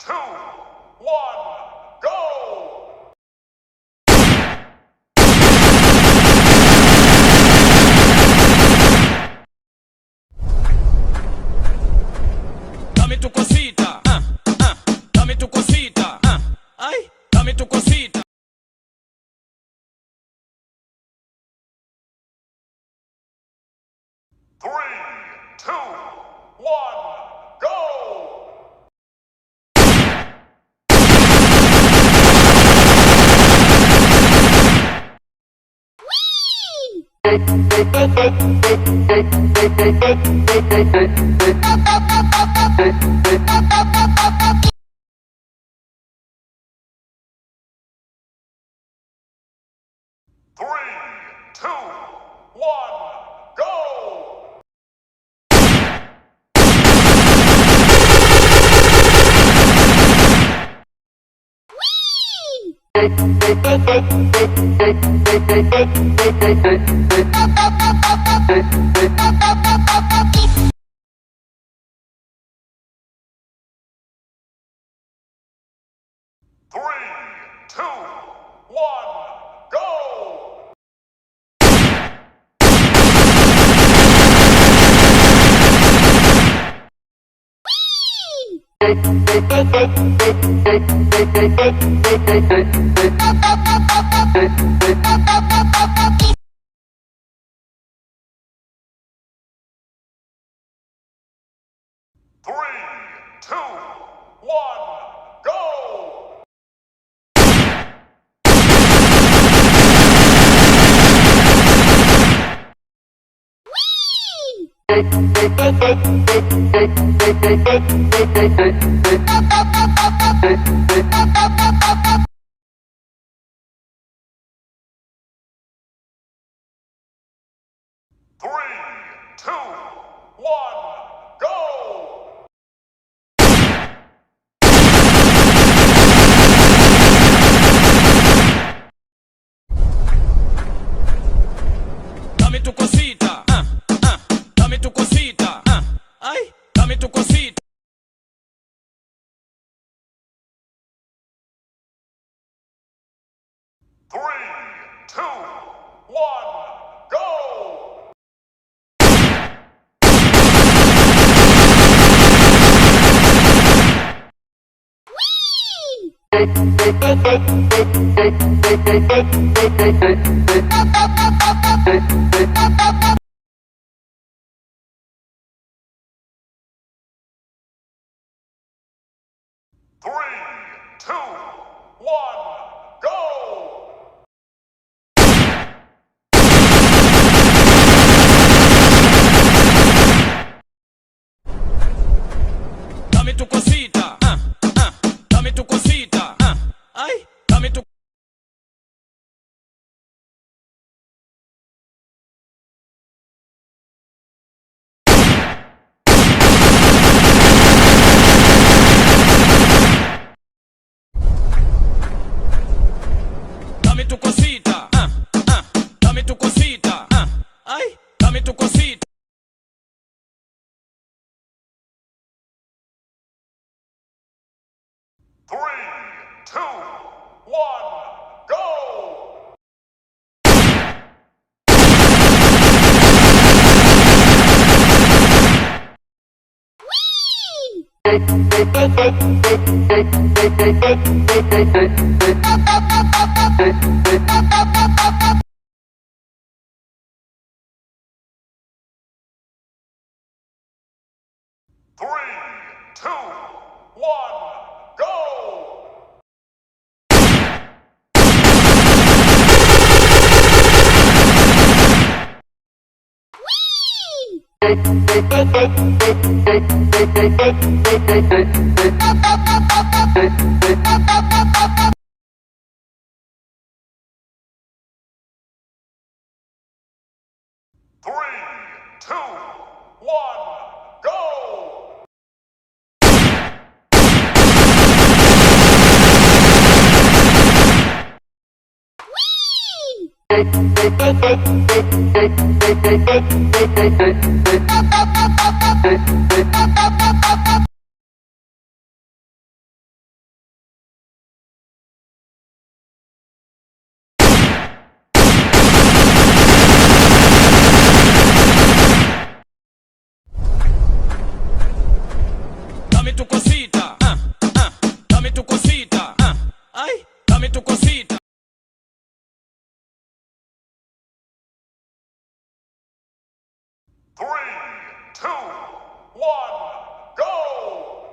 2, 1, go! Dame tu cosita, dame tu cosita, ay, dame tu cosita. Three, two, one, go! Three, two, one, go! Three, two, one, go! Three, two, one, go! Three, two, one, go! Dame tu cosita, dame tu cosita, ay, dame tu cosita. Three, two, one, go! Three, two, one, go! Dame tu cosita, dame tu cosita, ay, dame tu. Dame tu cosita, dame tu cosita, ay, dame tu cosita. Three, two, one, go! Three, two, one, go! Three, two, one, go! Three, two, one, go!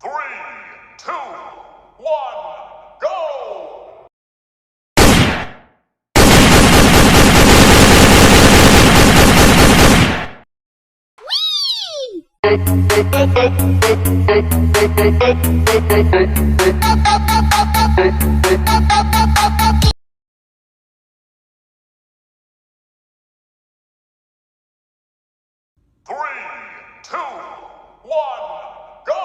Three, two, one, go! Three, two, one, go!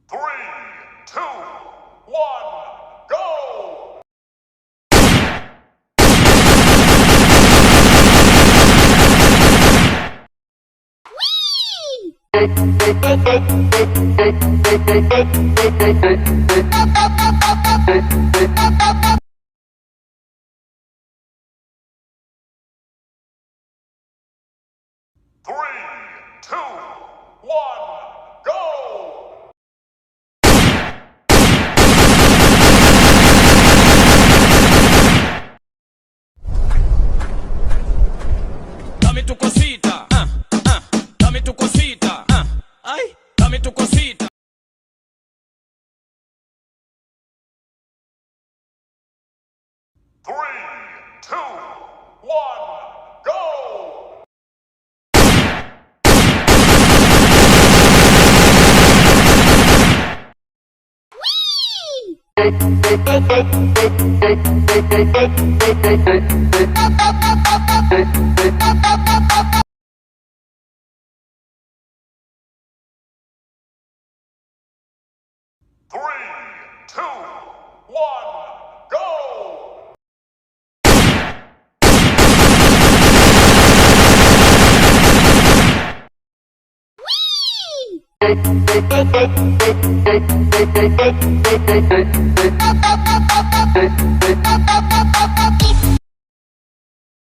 Three, two, one, go! Three, two, one, go! Dame tu cosita, dame tu cosita, ay, dame tu cosita. Three, two, one, go! Three, two, one, go!